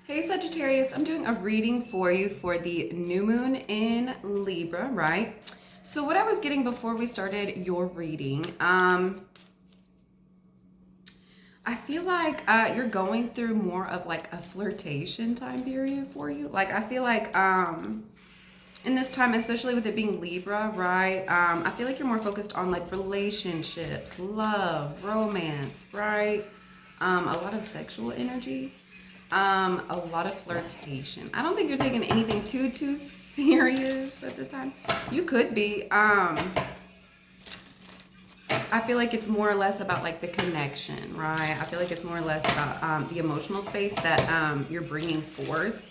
Hey Sagittarius, I'm doing a reading for you for the new moon in Libra, right? So what I was getting before we started your reading, I feel like you're going through more of like a flirtation time period for you. Like I feel like in this time, especially with it being Libra, right? I feel like you're more focused on like relationships, love, romance, right? A lot of sexual energy. A lot of flirtation. I don't think you're taking anything too serious at this time. You could be. I feel like it's more or less about like the connection, right? I feel like it's more or less about the emotional space that you're bringing forth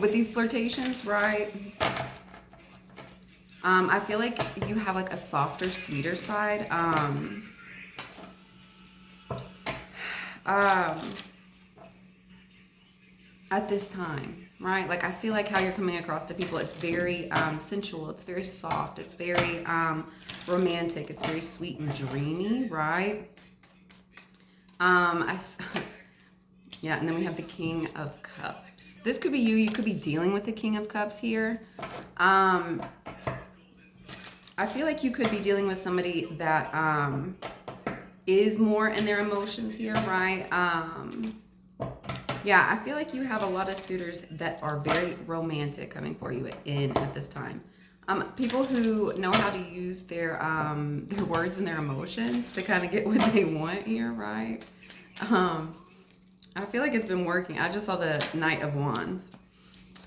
with these flirtations, right? I feel like you have like a softer, sweeter side. At this time, right? Like I feel like how you're coming across to people, it's very sensual, it's very soft, it's very romantic, it's very sweet and dreamy, right? I yeah, and then we have the King of Cups. This could be you. You could be dealing with the King of Cups here. I feel like you could be dealing with somebody that is more in their emotions here, right? Yeah, I feel like you have a lot of suitors that are very romantic coming for you at this time. People who know how to use their words and their emotions to kind of get what they want here, right? I feel like it's been working. I just saw the Knight of Wands.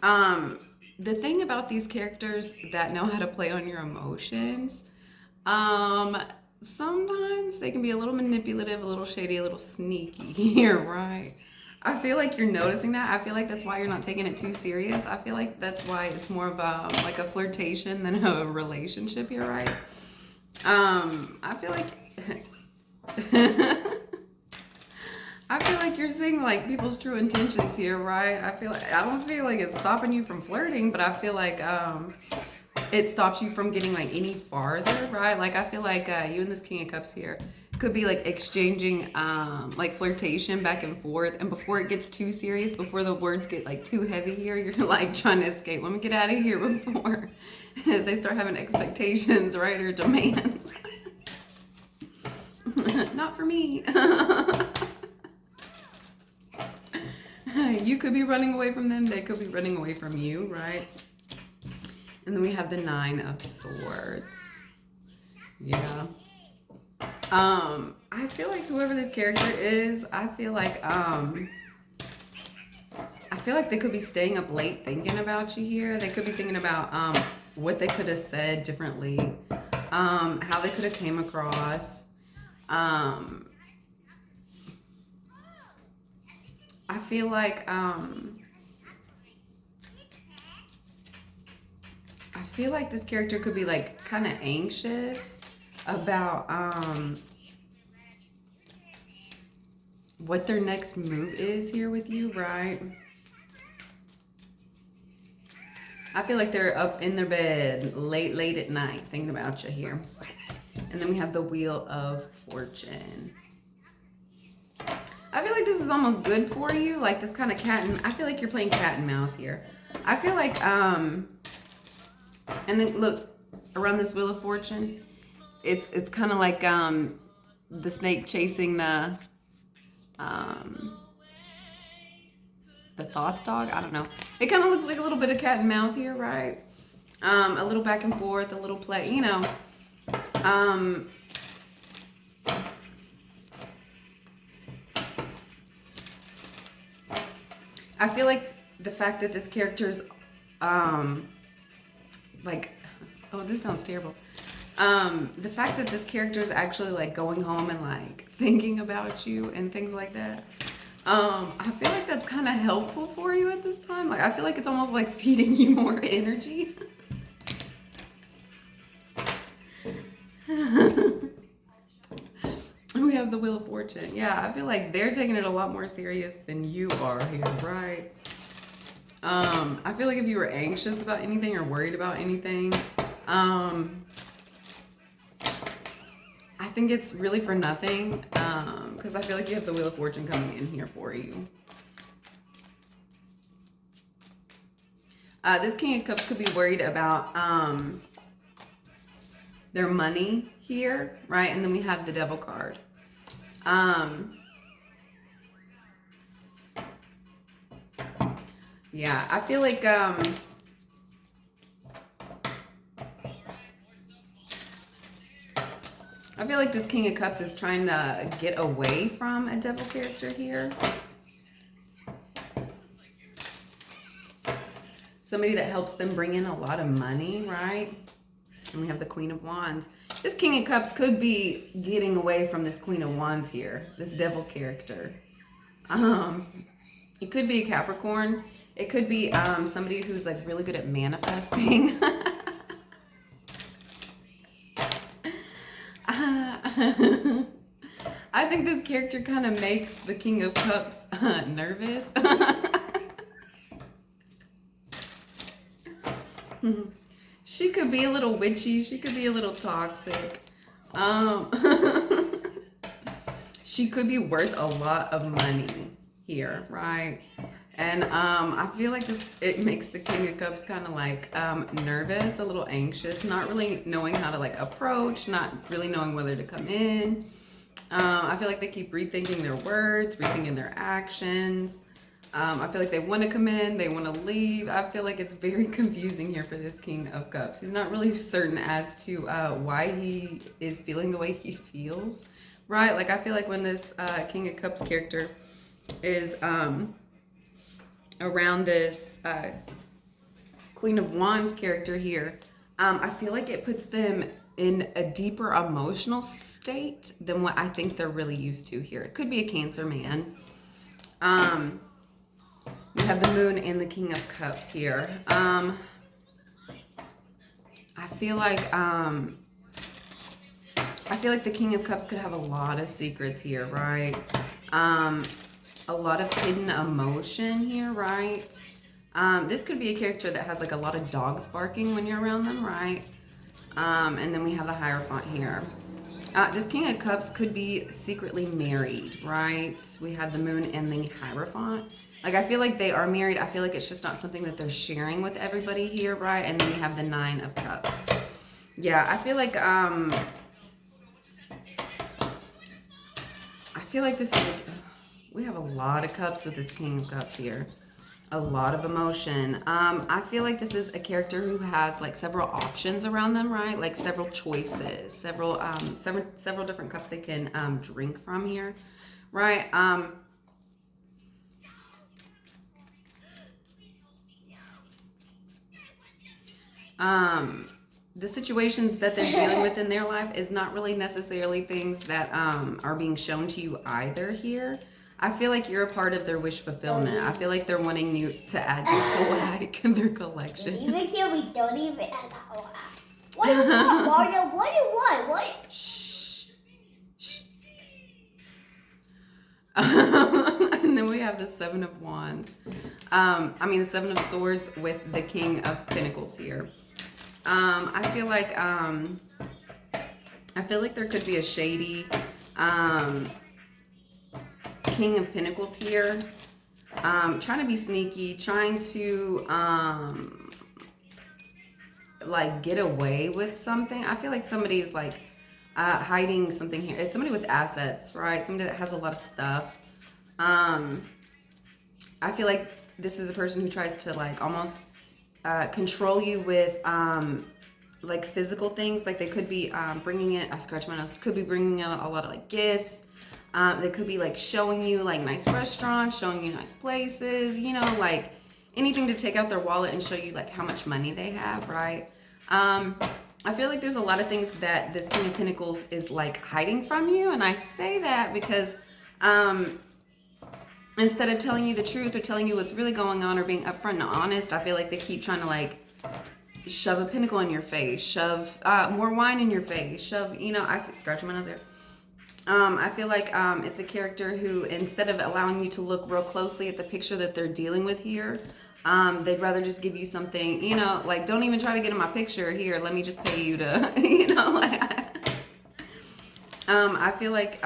The thing about these characters that know how to play on your emotions, sometimes they can be a little manipulative, a little shady, a little sneaky here, right? I feel like you're noticing that. I feel like that's why you're not taking it too serious. I feel like that's why it's more of a, like a flirtation than a relationship here, right? I feel like I feel like you're seeing like people's true intentions here, right? I don't feel like it's stopping you from flirting, but I feel like it stops you from getting like any farther, right? Like I feel like you and this King of Cups here could be like exchanging like flirtation back and forth, and before it gets too serious, before the words get like too heavy here, you're like trying to escape. Let me get out of here before they start having expectations, right, or demands. Not for me. You could be running away from them, they could be running away from you, right? And then we have the Nine of Swords. Yeah. I feel like whoever this character is, I feel like they could be staying up late thinking about you here. They could be thinking about what they could have said differently, how they could have came across. I feel like this character could be like kind of anxious about what their next move is here with you, right? I feel like they're up in their bed late at night thinking about you here. And then we have the Wheel of Fortune. I feel like this is almost good for you, like this kind of I feel like you're playing cat and mouse here. I feel like and then look around this Wheel of Fortune, it's kind of like the snake chasing the Thoth dog. I don't know. It kind of looks like a little bit of cat and mouse here, right? A little back and forth, a little play, you know. I feel like the fact that this character's like, oh, this sounds terrible. The fact that this character is actually like going home and like thinking about you and things like that. I feel like that's kind of helpful for you at this time. Like, I feel like it's almost like feeding you more energy. We have the Wheel of Fortune. Yeah, I feel like they're taking it a lot more serious than you are here, right? I feel like if you were anxious about anything or worried about anything, I think it's really for nothing, because I feel like you have the Wheel of Fortune coming in here for you. This King of Cups could be worried about their money here, right? And then we have the Devil card. Yeah, I feel like this King of Cups is trying to get away from a Devil character here. Somebody that helps them bring in a lot of money, right? And we have the Queen of Wands. This King of Cups could be getting away from this Queen of Wands here, this Devil character. It could be a Capricorn. It could be somebody who's like really good at manifesting. I think this character kind of makes the King of Cups nervous. She could be a little witchy. She could be a little toxic. She could be worth a lot of money here, right? And I feel like it makes the King of Cups kind of like nervous, a little anxious, not really knowing how to like approach, not really knowing whether to come in. I feel like they keep rethinking their words, rethinking their actions. I feel like they want to come in, they want to leave. I feel like it's very confusing here for this King of Cups. He's not really certain as to why he is feeling the way he feels, right? Like I feel like when this King of Cups character is around this Queen of Wands character here, I feel like it puts them in a deeper emotional state than what I think they're really used to here. It could be a Cancer man. We have the Moon and the King of Cups here. I feel like the King of Cups could have a lot of secrets here, right? A lot of hidden emotion here, right? This could be a character that has like a lot of dogs barking when you're around them, right? And then we have the Hierophant here. This King of Cups could be secretly married, right? We have the Moon and the Hierophant. Like, I feel like they are married. I feel like it's just not something that they're sharing with everybody here, right? And then we have the Nine of Cups. Yeah, I feel like this is we have a lot of cups with this King of Cups here. A lot of emotion. I feel like this is a character who has like several options around them, right? Like several choices, several different cups they can drink from here, right? The situations that they're dealing with in their life is not really necessarily things that are being shown to you either here. I feel like you're a part of their wish fulfillment. I feel like they're wanting you to add you to like their collection. Even here we don't even add that. What do you want, Mario? What do you want? What? Shh. Shh. And then we have the Seven of Wands. The Seven of Swords with the King of Pentacles here. I feel like there could be a shady King of Pentacles here, trying to be sneaky, trying to like get away with something. I feel like somebody's like hiding something here. It's somebody with assets, right? Somebody that has a lot of stuff. I feel like this is a person who tries to like almost control you with like physical things. Like they could be bringing in, I scratch my nose, could be bringing in a lot of like gifts. They could be like showing you like nice restaurants, showing you nice places, you know, like anything to take out their wallet and show you like how much money they have, right? I feel like there's a lot of things that this King of Pentacles is like hiding from you. And I say that because instead of telling you the truth or telling you what's really going on or being upfront and honest, I feel like they keep trying to like shove a pentacle in your face, shove more wine in your face, shove, you know, I scratch my nose there. I feel like it's a character who, instead of allowing you to look real closely at the picture that they're dealing with here, they'd rather just give you something, you know, like, don't even try to get in my picture here. Let me just pay you to, you know, like, I feel like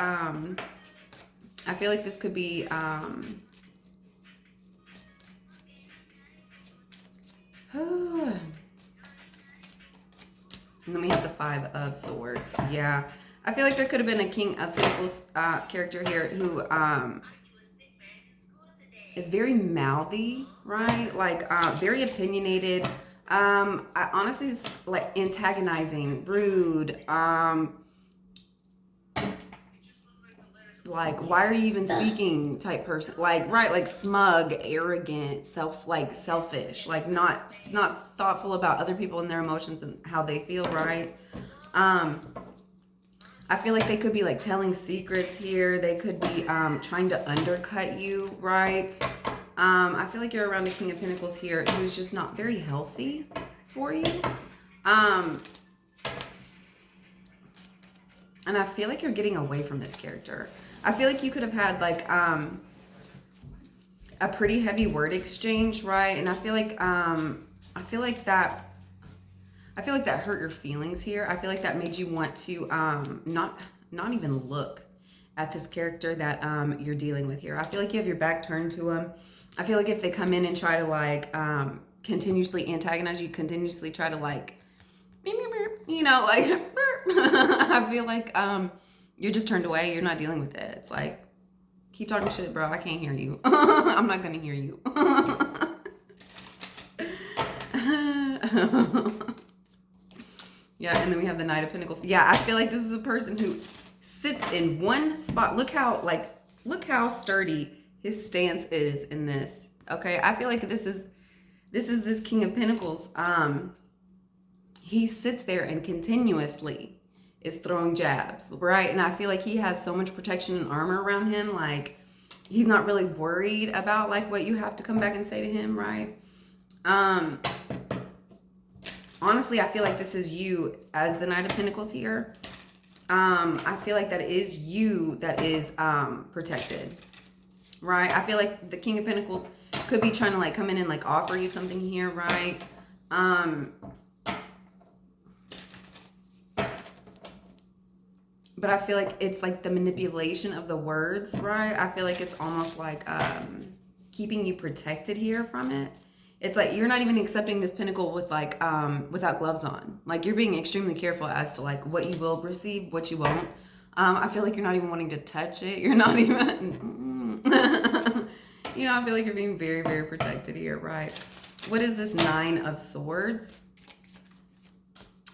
this could be and then we have the Five of Swords. Yeah. I feel like there could have been a King of Pentacles character here who is very mouthy, right? Like very opinionated. I honestly like antagonizing, rude. Like, why are you even speaking type person? Like, right, like smug, arrogant, selfish, like not thoughtful about other people and their emotions and how they feel, right? I feel like they could be like telling secrets here. They could be trying to undercut you, right? I feel like you're around a King of Pentacles here who's just not very healthy for you. And I feel like you're getting away from this character. I feel like you could have had like a pretty heavy word exchange, right? And I feel like that hurt your feelings here. I feel like that made you want to not even look at this character that you're dealing with here. I feel like you have your back turned to them. I feel like if they come in and try to like continuously antagonize you, continuously try to like, you know, like, I feel like you're just turned away. You're not dealing with it. It's like, keep talking shit, bro. I can't hear you. I'm not gonna hear you. Yeah, and then we have the Knight of Pentacles. Yeah, I feel like this is a person who sits in one spot. Look how sturdy his stance is in this. Okay, I feel like this is this King of Pentacles. He sits there and continuously is throwing jabs, right? And I feel like he has so much protection and armor around him. Like, he's not really worried about like what you have to come back and say to him, right? Honestly, I feel like this is you as the Knight of Pentacles here. I feel like that is you that is protected, right? I feel like the King of Pentacles could be trying to like come in and like offer you something here, right? But I feel like it's like the manipulation of the words, right? I feel like it's almost like keeping you protected here from it. It's like you're not even accepting this pentacle with like without gloves on. Like, you're being extremely careful as to like what you will receive, what you won't. I feel like you're not even wanting to touch it. You're not even, you know, I feel like you're being very, very protected here, right? What is this Nine of Swords?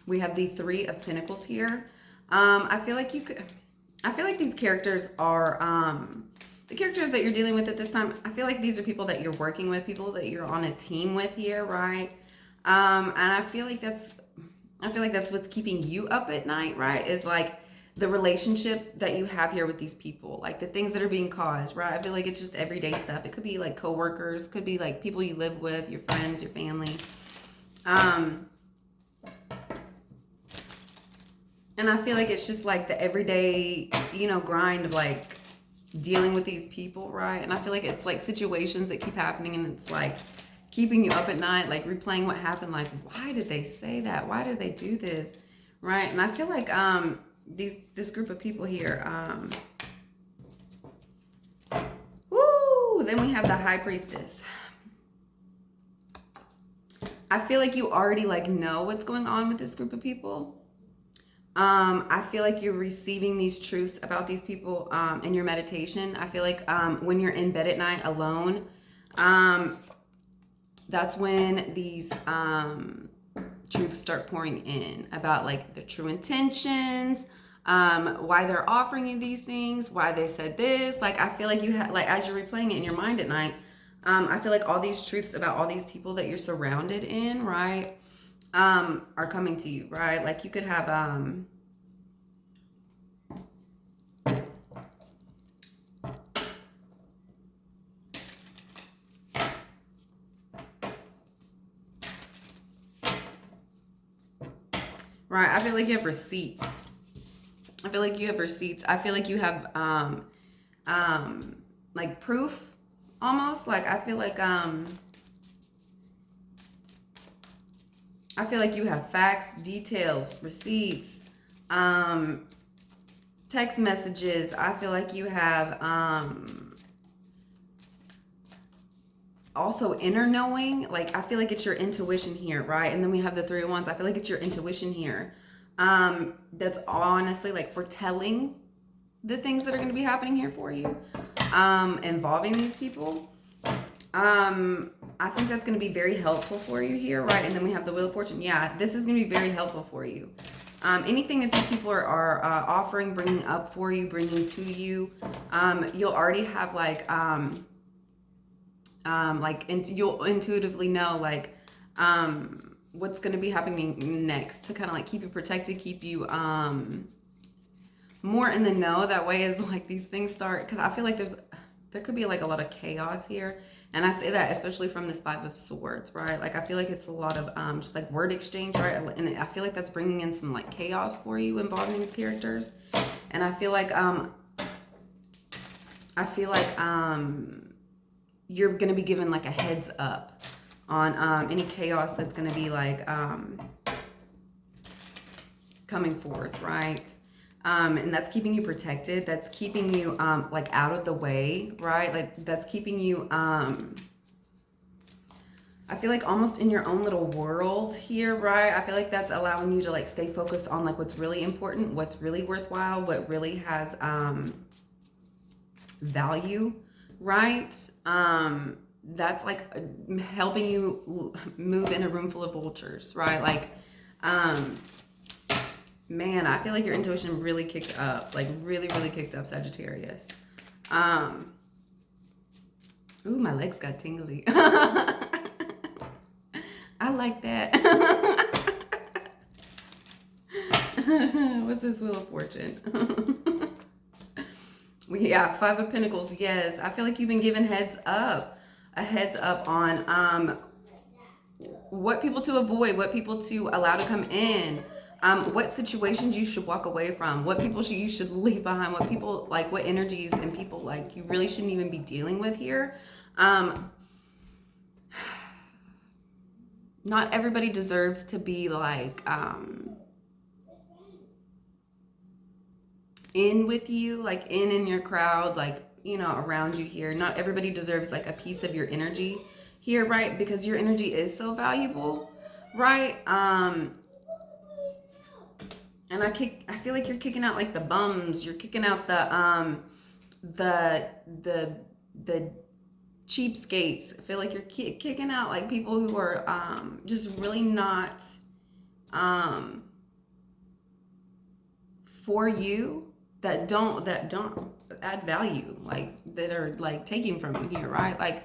We have the Three of Pentacles here. I feel like these characters are, the characters that you're dealing with at this time, I feel like these are people that you're working with, people that you're on a team with here, right? And I feel like that's what's keeping you up at night, right? Is like the relationship that you have here with these people, like the things that are being caused, right? I feel like it's just everyday stuff. It could be like coworkers, could be like people you live with, your friends, your family. And I feel like it's just like the everyday, you know, grind of like dealing with these people, right? And I feel like it's like situations that keep happening and it's like keeping you up at night, like replaying what happened, like, why did they say that? Why did they do this? Right? And I feel like this group of people here, then we have the High Priestess. I feel like you already like know what's going on with this group of people. I feel like you're receiving these truths about these people in your meditation. I feel like when you're in bed at night alone, that's when these truths start pouring in about like the true intentions, why they're offering you these things, why they said this. Like, I feel like you have, like, as you're replaying it in your mind at night, I feel like all these truths about all these people that you're surrounded in, right, are coming to you, right? Like, you could have right, I feel like you have receipts. I feel like you have receipts. I feel like you have like proof almost. Like, I feel like you have facts, details, receipts. I text messages. I feel like you have also inner knowing. Like, I feel like it's your intuition here, right? And then we have the Three of Wands. I feel like it's your intuition here. That's honestly like foretelling the things that are going to be happening here for you, involving these people. I think that's going to be very helpful for you here, right? And then we have the Wheel of Fortune. Yeah, this is going to be very helpful for you. Anything that these people are offering, bringing up for you, bringing to you, you'll already have you'll intuitively know what's going to be happening next to kind of like keep you protected, keep you more in the know. That way is like these things start, because I feel like there could be like a lot of chaos here. And I say that especially from this Five of Swords, right? Like, I feel like it's a lot of just like word exchange, right? And I feel like that's bringing in some like chaos for you involving these characters. And I feel like you're gonna be given like a heads up on any chaos that's gonna be like coming forth, right? And that's keeping you protected. That's keeping you like out of the way, right? Like, that's keeping you I feel like almost in your own little world here, right? I feel like that's allowing you to like stay focused on like what's really important, what's really worthwhile, what really has value, right? That's like helping you move in a room full of vultures, right? Like, man, I feel like your intuition really kicked up, like really, really kicked up, Sagittarius. Ooh, my legs got tingly. I like that. What's this Wheel of Fortune? Yeah, Five of Pentacles. Yes, I feel like you've been given a heads up on what people to avoid, what people to allow to come in, what situations you should walk away from, what people you should leave behind, what people like, what energies and people like you really shouldn't even be dealing with here. Not everybody deserves to be like in with you, like in your crowd, like, you know, around you here. Not everybody deserves like a piece of your energy here, right? Because your energy is so valuable, right? And I feel like you're kicking out like the bums, you're kicking out the cheapskates. I feel like you're kicking out like people who are just really not for you, that don't add value, like that are like taking from you here, right? Like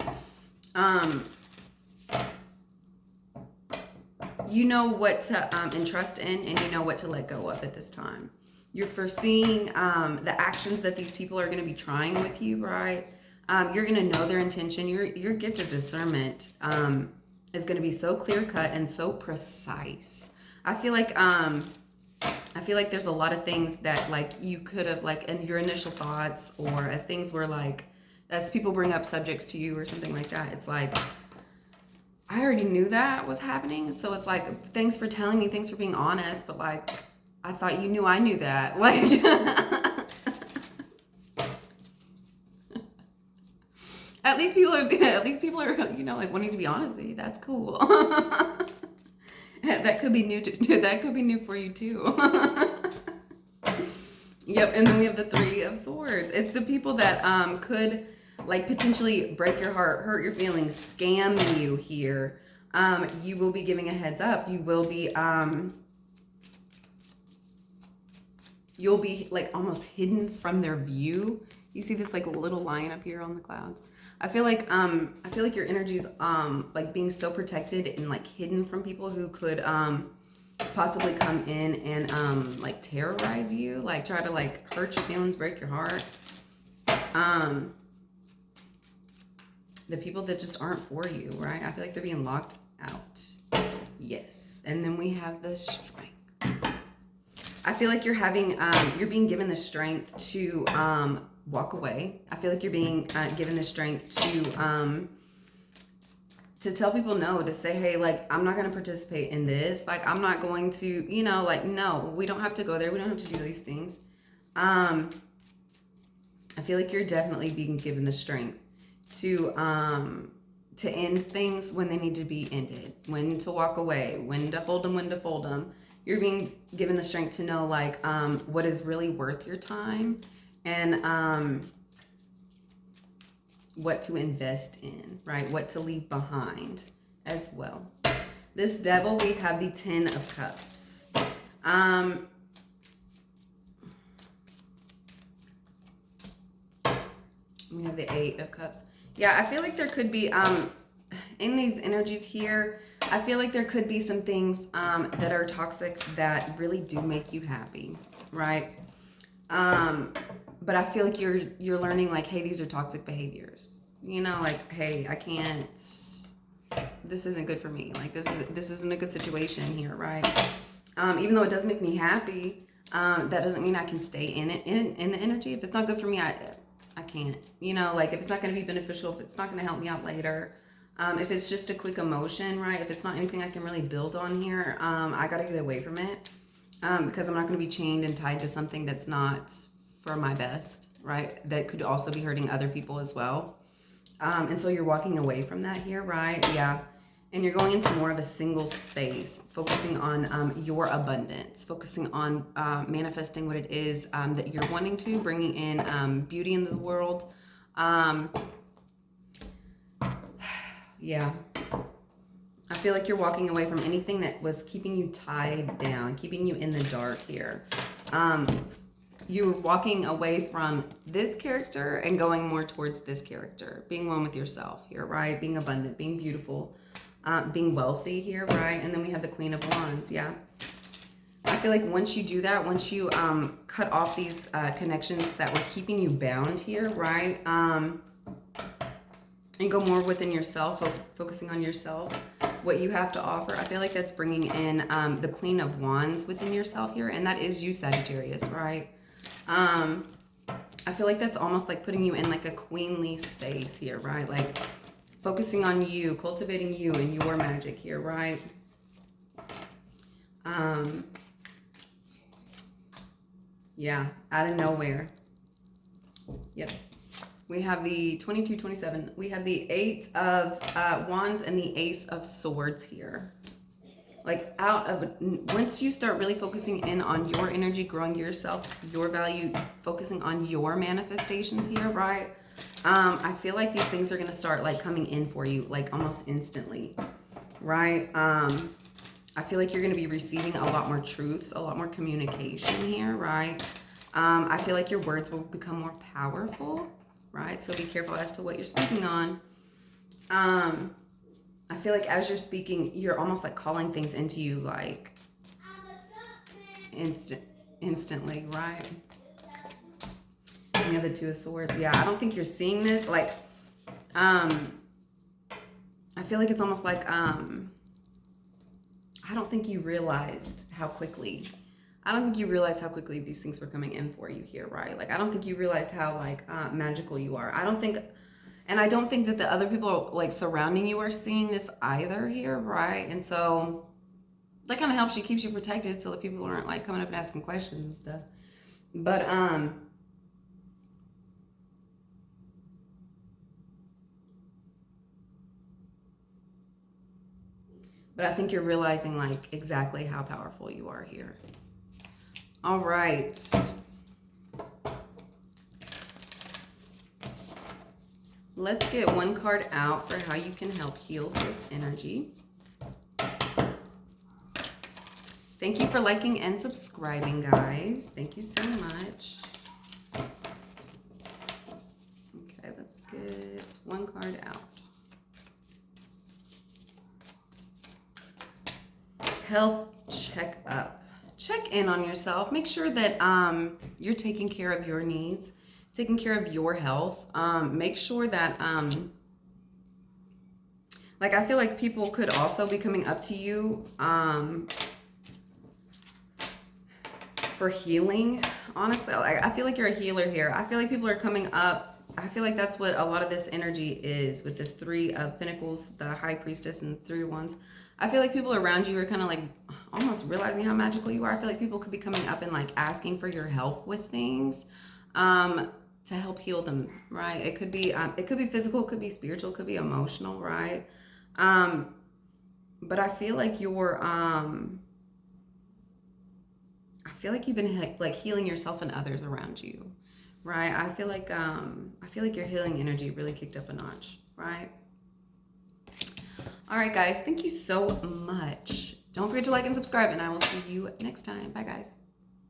you know what to entrust in, and you know what to let go of at this time. You're foreseeing the actions that these people are going to be trying with you, right? You're going to know their intention. Your gift of discernment is going to be so clear cut and so precise. I feel like there's a lot of things that like you could have like in your initial thoughts, or as things were like, as people bring up subjects to you or something like that, it's like, I already knew that was happening. So it's like, thanks for telling me, thanks for being honest, but like, I thought you knew I knew that. Like, at least people are, you know, like wanting to be honest with you. That's cool. That could be new that could be new for you too. Yep. And then we have the Three of Swords. It's the people that could like potentially break your heart, hurt your feelings, scam you here. You will be giving a heads up. You will be you'll be like almost hidden from their view. You see this like little line up here on the clouds. I feel like your energy's like being so protected and like hidden from people who could possibly come in and like terrorize you, like try to like hurt your feelings, break your heart. The people that just aren't for you, right? I feel like they're being locked out. Yes. And then we have the Strength. I feel like you're being given the strength to walk away. I feel like you're being given the strength to tell people no, to say, hey, like, I'm not going to participate in this. Like, I'm not going to, you know, like, no, we don't have to go there. We don't have to do these things. I feel like you're definitely being given the strength to end things when they need to be ended, when to walk away, when to hold them, when to fold them. You're being given the strength to know like what is really worth your time, and what to invest in, right? What to leave behind as well. This Devil, we have the 10 of Cups. We have the 8 of Cups. Yeah, I feel like there could be, in these energies here, I feel like there could be some things that are toxic that really do make you happy, right? But I feel like you're learning like, hey, these are toxic behaviors. You know, like, hey, I can't, this isn't good for me. Like, this isn't a good situation here, right? Even though it does make me happy, that doesn't mean I can stay in it, in the energy. If it's not good for me, I can't. You know, like if it's not going to be beneficial, if it's not going to help me out later, if it's just a quick emotion, right? If it's not anything I can really build on here, I got to get away from it, because I'm not going to be chained and tied to something that's not for my best, right? That could also be hurting other people as well. And so you're walking away from that here, right? Yeah. And you're going into more of a single space, focusing on your abundance, focusing on manifesting what it is that you're wanting to, bringing in beauty into the world. Yeah. I feel like you're walking away from anything that was keeping you tied down, keeping you in the dark here. You're walking away from this character and going more towards this character, being one with yourself here, right? Being abundant, being beautiful, being wealthy here, right? And then we have the Queen of Wands, yeah. I feel like once you do that, once you cut off these connections that were keeping you bound here, right? And go more within yourself, focusing on yourself, what you have to offer. I feel like that's bringing in the Queen of Wands within yourself here, and that is you, Sagittarius, right? I feel like that's almost like putting you in like a queenly space here, right? Like focusing on you, cultivating you and your magic here, right? Yeah, out of nowhere. Yep. We have the 22, 27. We have the 8 of Wands and the Ace of Swords here. Like out of, once you start really focusing in on your energy, growing yourself, your value, focusing on your manifestations here, right? I feel like these things are going to start like coming in for you, like almost instantly, right? I feel like you're going to be receiving a lot more truths, a lot more communication here, right? I feel like your words will become more powerful, right? So be careful as to what you're speaking on. I feel like as you're speaking, you're almost like calling things into you like instantly, right? And we have the 2 of Swords. Yeah, I don't think you're seeing this. Like, I feel like it's almost like, I don't think you realized how quickly, these things were coming in for you here, right? Like, I don't think you realized how like magical you are. I don't think that the other people like surrounding you are seeing this either here, right? And so that kind of helps you, keeps you protected so that people aren't like coming up and asking questions and stuff. But I think you're realizing like exactly how powerful you are here. All right. Let's get one card out for how you can help heal this energy. Thank you for liking and subscribing, guys. Thank you so much. Okay, let's get one card out. Health checkup. Check in on yourself. Make sure that you're taking care of your needs, taking care of your health. Make sure that like I feel like people could also be coming up to you for healing. Honestly, I feel like you're a healer here. I feel like people are coming up. I feel like that's what a lot of this energy is with this 3 of Pentacles, the High Priestess, and 3 of Wands. I feel like people around you are kind of like almost realizing how magical you are. I feel like people could be coming up and like asking for your help with things to help heal them, right? It could be physical, it could be spiritual, it could be emotional, right? But I feel like you've been like healing yourself and others around you, right? I feel like your healing energy really kicked up a notch, right? All right, guys, thank you so much. Don't forget to like and subscribe, and I will see you next time. Bye, guys.